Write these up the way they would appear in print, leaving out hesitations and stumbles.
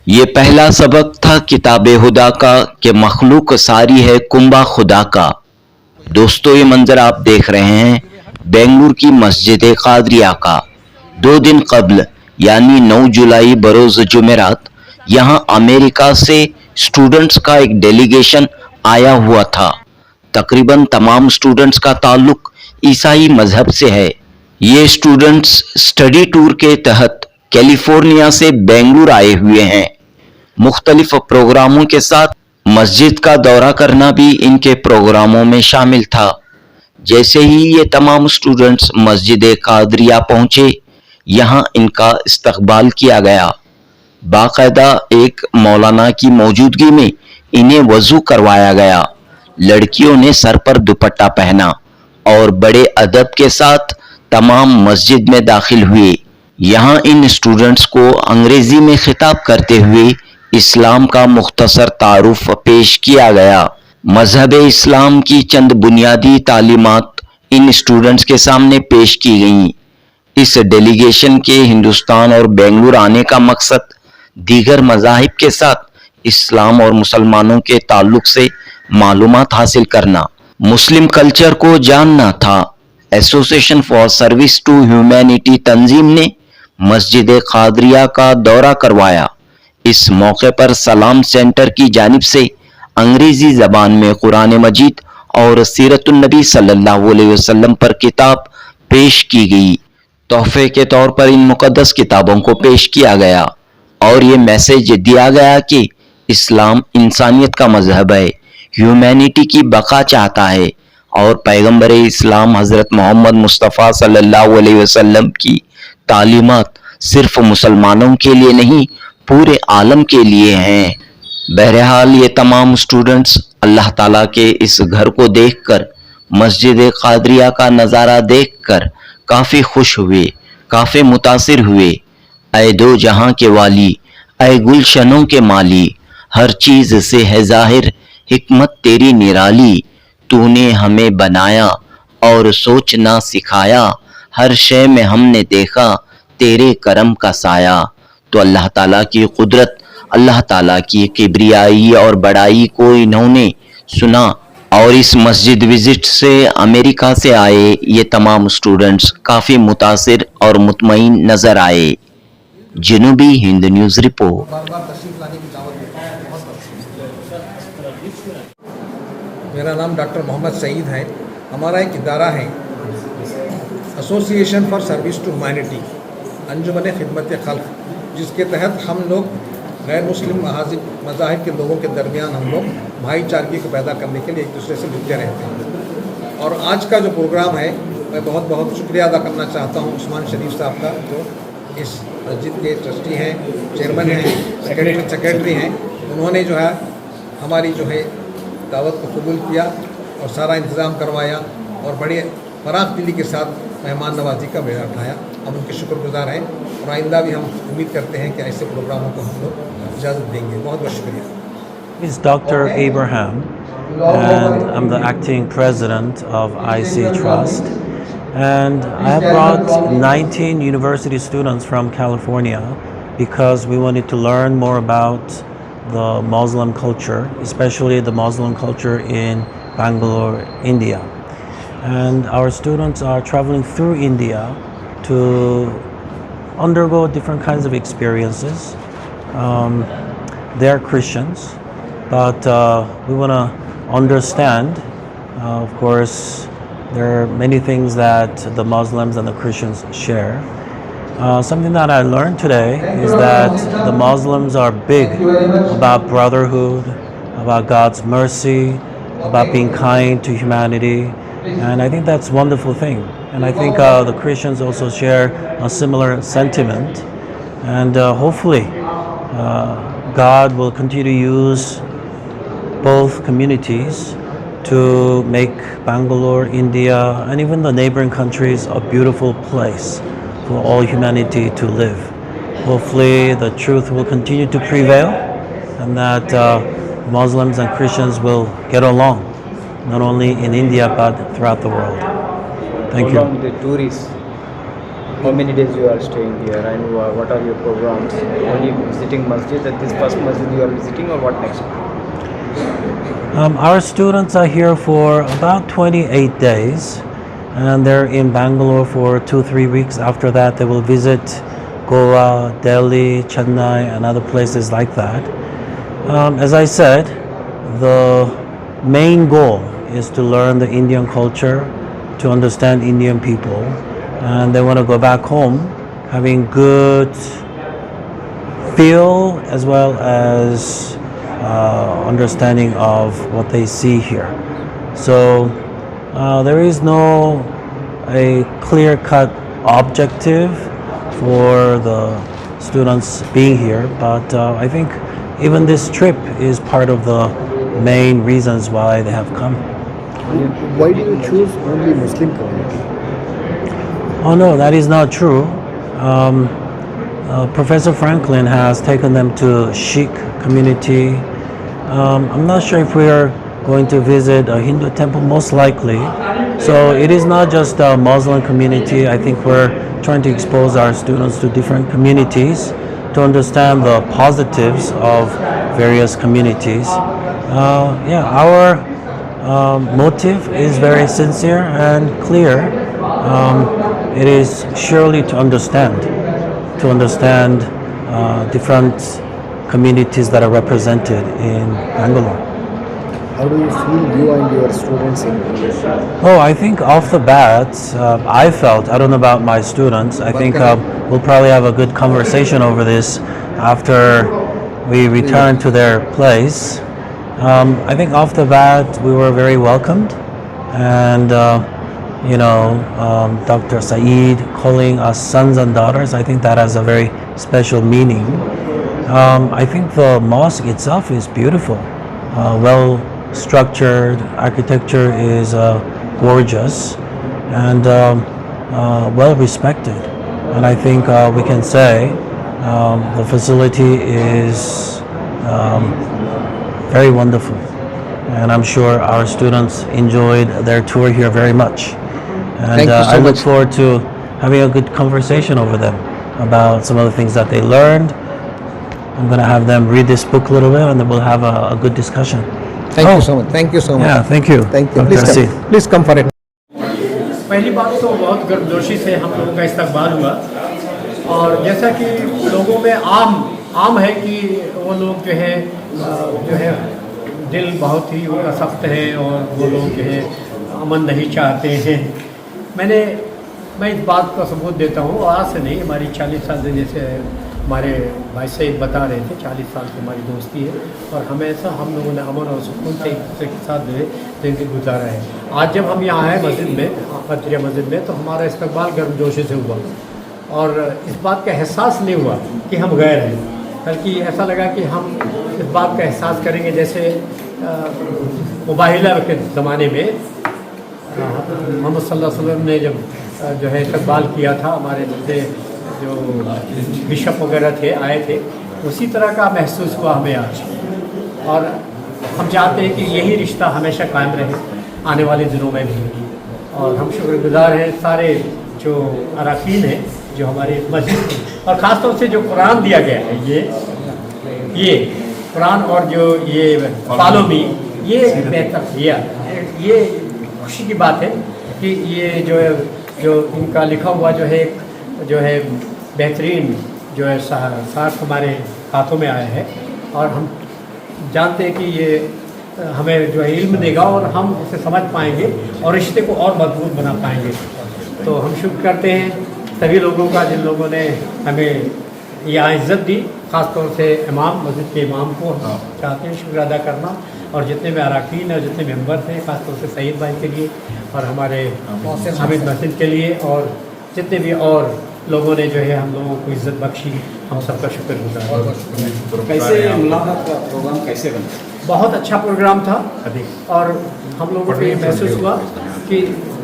ये पहला सबक था किताब हुदा का कि मखलूक सारी है कुंबा खुदा का। दोस्तों, ये मंजर आप देख रहे हैं बेंगलुरु की मस्जिद कादरिया का। 2 दिन कबल यानी 9 जुलाई बरोज जुमेरात यहाँ अमेरिका से स्टूडेंट्स का एक डेलीगेशन आया हुआ था। तकरीबन तमाम स्टूडेंट्स का ताल्लुक ईसाई मजहब से है। ये स्टूडेंट्स स्टडी टूर के तहत कैलिफोर्निया से बेंगलुरु आए हुए हैं। मुख्तलिफ प्रोग्रामों के साथ मस्जिद का दौरा करना भी इनके प्रोग्रामों में शामिल था। जैसे ही ये तमाम स्टूडेंट्स मस्जिद कादरिया पहुंचे, यहाँ इनका इस्तकबाल किया गया। बाकायदा एक मौलाना की मौजूदगी में इन्हें वजू करवाया गया। लड़कियों ने सर पर दुपट्टा पहना और बड़े अदब के साथ तमाम मस्जिद में दाखिल हुए। यहाँ इन स्टूडेंट्स को अंग्रेजी में खिताब करते हुए इस्लाम का मुख्तसर तारुफ पेश किया गया। मजहब इस्लाम की चंद बुनियादी तालीमात इन स्टूडेंट्स के सामने पेश की गईं। इस डेलीगेशन के हिंदुस्तान और बेंगलुरु आने का मकसद दीगर मज़ाहिब के साथ इस्लाम और मुसलमानों के ताल्लुक से मालूमात हासिल करना, मुस्लिम कल्चर को जानना था। Association for service to humanity तंजीम ने मस्जिद कादरिया का दौरा करवाया। इस मौके पर सलाम सेंटर की जानिब से अंग्रेजी ज़बान में कुरान मजीद और सीरतुन नबी सल्लल्लाहु अलैहि वसल्लम पर किताब पेश की गई। तोहफे के तौर पर इन मुकद्दस किताबों को पेश किया गया और ये मैसेज दिया गया कि इस्लाम इंसानियत का मजहब है, ह्यूमैनिटी की बका चाहता है और पैगंबर इस्लाम हज़रत मोहम्मद मुस्तफ़ा सल्लल्लाहु अलैहि वसल्लम की तालीमात सिर्फ मुसलमानों के लिए नहीं, पूरे आलम के लिए हैं। बहरहाल ये तमाम स्टूडेंट्स अल्लाह ताला के इस घर को देखकर, मस्जिद कादरिया का नज़ारा देखकर काफ़ी खुश हुए, काफ़ी मुतासिर हुए। ऐ दो जहां के वाली, ऐ गुलशनों के माली, हर चीज़ से है ज़ाहिर हिकमत तेरी निराली। तूने हमें बनाया और सोचना सिखाया, हर शय में हमने देखा तेरे करम का साया। तो अल्लाह ताला की कुदरत, अल्लाह ताला की किब्रियाई और बड़ाई को इन्होंने सुना और इस मस्जिद विजिट से अमेरिका से आए ये तमाम स्टूडेंट्स काफ़ी मुतासिर और मुतमईन नज़र आए। जनूबी हिंद न्यूज़ रिपोर्ट। मेरा नाम डॉक्टर मोहम्मद सईद है। हमारा एक इदारा है association for service to humanity, Anjuman Khidmat Khalq, जिसके तहत हम लोग गैर मुस्लिम मज़ाहिब के लोगों के दरमियान हम लोग भाईचारगी को पैदा करने के लिए एक दूसरे से मिलते रहते हैं। और आज का जो प्रोग्राम है, मैं बहुत बहुत शुक्रिया अदा करना चाहता हूँ उस्मान शरीफ साहब का, जो इस मस्जिद के ट्रस्टी हैं, चेयरमैन हैं, सेक्रेटरी हैं। उन्होंने जो है हमारी जो है दावत को कबूल किया और सारा इंतज़ाम करवाया और बड़े फराख दिली के साथ मेहमान नवाजी का बेड़ा उठाया। हम उनके शुक्रगुजार हैं और आइंदा भी हम उम्मीद करते हैं कि ऐसे प्रोग्रामों को हम लोग इजाज़त देंगे। बहुत बहुत शुक्रिया। It's Dr. Abraham, and I'm the acting president of IC Trust. And I have brought 19 university students from California because we wanted to learn more about the Muslim culture, especially the Muslim culture in Bangalore, India. And our students are traveling through India to undergo different kinds of experiences. They're Christians, but we want to understand, of course, there are many things that the Muslims and the Christians share. Something that I learned today is that the Muslims are big about brotherhood, about God's mercy, about being kind to humanity, and I think that's a wonderful thing. And I think the Christians also share a similar sentiment, and hopefully God will continue to use both communities to make Bangalore, India, and even the neighboring countries a beautiful place for all humanity to live. Hopefully the truth will continue to prevail and that Muslims and Christians will get along, not only in India but throughout the world. Thank you. How long the tour is? How many days you are staying here, and what are your programs? Only visiting masjid, at this first masjid you are visiting, or what next? Our students are here for about 28 days, and they're in Bangalore for 2-3 weeks. After that, they will visit Goa, Delhi, Chennai, and other places like that. As I said, the main goal is to learn the Indian culture, to understand Indian people, and they want to go back home having good feel as well as understanding of what they see here. So there is no a clear-cut objective for the students being here, but I think even this trip is part of the main reasons why they have come. Why do you choose only Muslim community? Oh no, that is not true. Professor Franklin has taken them to Sikh community. I'm not sure if we are going to visit a Hindu temple, most likely. So it is not just a Muslim community. I think we're trying to expose our students to different communities to understand the positives of various communities. Our motive is very sincere and clear. It is surely to understand different communities that are represented in Bangalore. How do you feel you and your students in English? Oh, I think off the bat, I don't know about my students, I think we'll probably have a good conversation over this after we return to their place. I think off the bat, we were very welcomed, and Dr. Saeed calling us sons and daughters, I think that has a very special meaning. I think the mosque itself is beautiful, well structured, architecture is gorgeous, and well respected. And I think we can say the facility is very wonderful. And I'm sure our students enjoyed their tour here very much. And Thank you so I look much. forward to having a good conversation over them about some of the things that they learned. I'm going to have them read this book a little bit, and then we'll have a good discussion. Thank Oh. you so much. Thank you so much. Yeah, thank you. Thank you. Dr. Please Saeed. come. Please come for it. पहली बात तो बहुत गर्मजोशी से हम लोगों का इस्तकबाल हुआ, और जैसा कि लोगों में आम है कि वो लोग जो है दिल बहुत ही उनका सख्त है, और वो लोग जो है अमन नहीं चाहते हैं। मैं इस बात का सबूत देता हूँ, और आज से नहीं, हमारी 40 साल से, जैसे हमारे भाई साहब बता रहे थे, 40 साल की हमारी दोस्ती है, और हमेशा हम लोगों ने अमन और सुकून से एक दूसरे के साथ जो है ज़िंदगी गुजारा है। आज जब हम यहाँ आए मस्जिद में, फतरिया मस्जिद में, तो हमारा इस्तकबाल गर्मजोशी से हुआ, और इस बात का एहसास नहीं हुआ कि हम गैर हैं, बल्कि ऐसा लगा कि हम इस बात का एहसास करेंगे जैसे मुबाहिला के ज़माने में मोहम्मद सल्लल्लाहु अलैहि वसल्लम ने जब जो है इस्तकबाल किया था, हमारे जैसे जो बिशप वगैरह थे आए थे, उसी तरह का महसूस हुआ हमें आज। और हम चाहते हैं कि यही रिश्ता हमेशा कायम रहे आने वाले दिनों में भी, और हम शुक्रगुजार हैं सारे जो अरकान हैं जो हमारे मस्जिद की, और ख़ास तौर से जो कुरान दिया गया है, ये कुरान और जो ये फॉलो मी, ये बेहतर ये खुशी की बात है कि ये जो इनका लिखा हुआ जो है बेहतरीन जो है साथ हमारे हाथों में आया है, और हम जानते हैं कि ये हमें जो है इल्म देगा, और हम इसे समझ पाएंगे और रिश्ते को और मजबूत बना पाएंगे। तो हम शुक्र करते हैं सभी लोगों का जिन लोगों ने हमें यहाँ इज़्ज़त दी, ख़ास तौर से इमाम, मस्जिद के इमाम को हम चाहते हैं शुक्र अदा करना, और जितने भी अरकान और जितने मेंबर थे, ख़ास तौर से सईद भाई के लिए और हमारे हामिद मस्जिद के लिए, और जितने भी और लोगों ने जो है हम लोगों को इज़्ज़त बख्शी, हम सबका शुक्रगुजार। कैसे मुलाकात का प्रोग्राम कैसे बना? बहुत अच्छा प्रोग्राम था, और हम लोगों को ये महसूस हुआ कि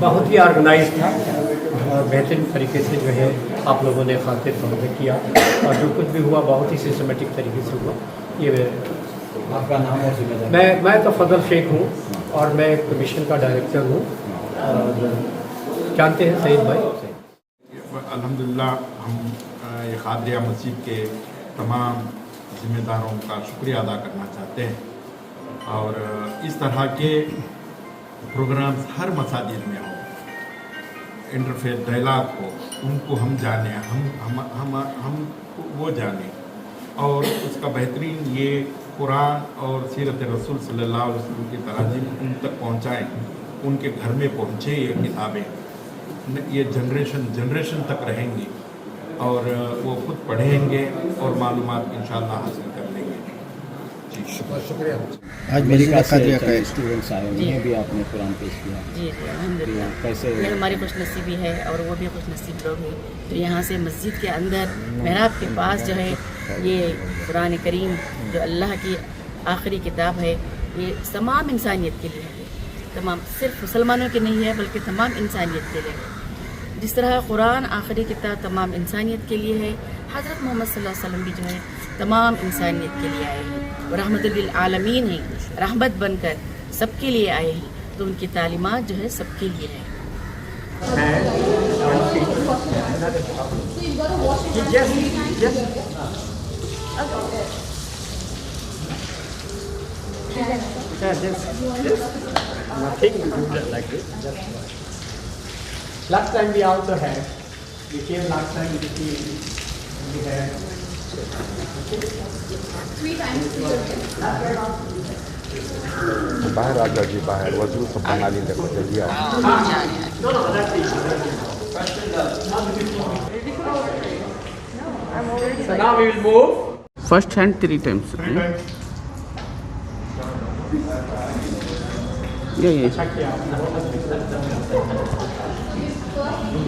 बहुत ही ऑर्गेनाइज था, और बेहतरीन तरीके से जो है आप लोगों ने खातिर तौर किया, और जो कुछ भी हुआ बहुत ही सिस्टमेटिक तरीके से हुआ। ये आपका नाम और जिम्मेदारी? मैं तो फजल शेख हूँ, और मैं कमीशन का डायरेक्टर हूँ, और जानते हैं सईद भाई। अल्हम्दुलिल्लाह हम ये खादरिया मस्जिद के तमाम ज़िम्मेदारों का शुक्रिया अदा करना चाहते हैं और इस तरह के प्रोग्राम्स हर मसाजिद में हों, इंटरफेथ डायलॉग हो, उनको हम जानें, हम वो जानें और उसका बेहतरीन ये कुरान और सीरत रसूल सल्लल्लाहु अलैहि वसल्लम की तराजीम उन तक पहुँचाएँ, उनके घर में पहुँचे ये किताबें, ये जनरेशन तक रहेंगी और वो खुद पढ़ेंगे और मालूमात इंशाअल्लाह हासिल कर लेंगे। जी शुक्रिया। आज मस्जिद कादरिया का स्टूडेंट्स आए हुए हैं भी आपने कुरान पेश किया। जी जी अल्हम्दुलिल्लाह, कैसे ये हमारी खुश नसीबी है और वो भी खुश नसीब लोग हैं। तो यहाँ से मस्जिद के अंदर मेहराब के पास जो है ये कुरान करीम जो अल्लाह की आखिरी किताब है, ये तमाम इंसानियत के लिए है, तमाम सिर्फ मुसलमानों के नहीं है बल्कि तमाम इंसानियत के लिए है। जिस तरह कुरान आखिरी किताब तमाम इंसानियत के लिए है, हज़रत मोहम्मद सल्लल्लाहु अलैहि वसल्लम भी जो है तमाम इंसानियत के लिए आए हैं, वो रहमतुल लिल आलमीन हैं, रहमत बनकर सबके लिए आए हैं, तो उनकी तालीमात जो है सबके लिए है। Last time we also had, we came last time we had 3 times बाहर आ जाओ जी, बाहर वजू सब बना लीजिए, जल्दी आओ। So now we will move. First hand 3 times. ये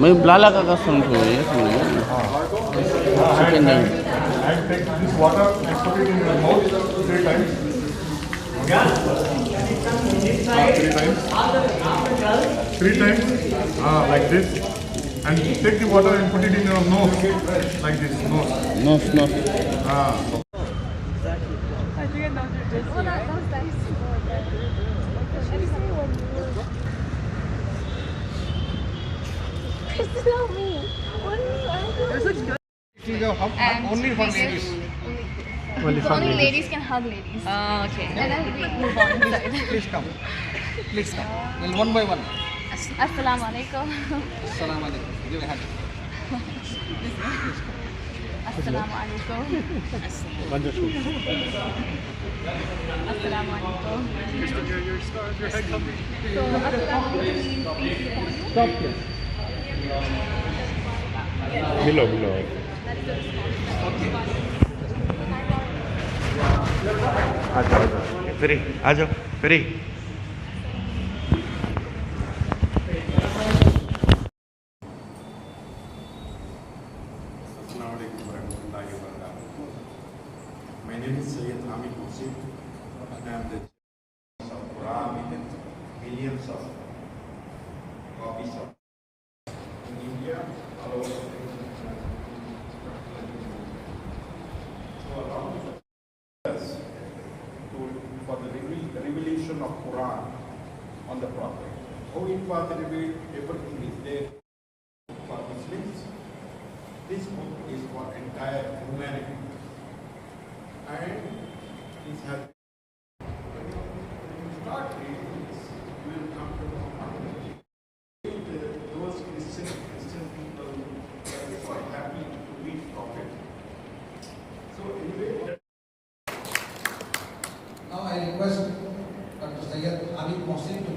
मैं ब्लाला का कसम को ये सुनिए। Second time And take this water and put it in your mouth 3 times. 3 times. Like this. And take the water and put it in your nose. Like this. Nose. Nose nose Only for ladies. Only ladies can hug ladies. Okay. And then we move on inside. Please come. Please come. Well, one by one. Assalamu alaikum. Assalamu alaikum. Give a hand. Assalamu alaikum. Assalamu alaikum. So, assalamu alaikum. मिलो मिलो। आ जाओ free, आ जाओ free. My name is Sayyid Hamid Mohsin. I am the of Quran with millions of copies of in India, all over the so along with us for the revelation of Quran on the Prophet. How it was revealed, everything is there for Muslims. This book is for entire humanity. And this has start reading this, you will come to know those Christian people are quite happy to meet Prophet. So anyway. Now I request Dr. Sayyid Hamid Mohsin to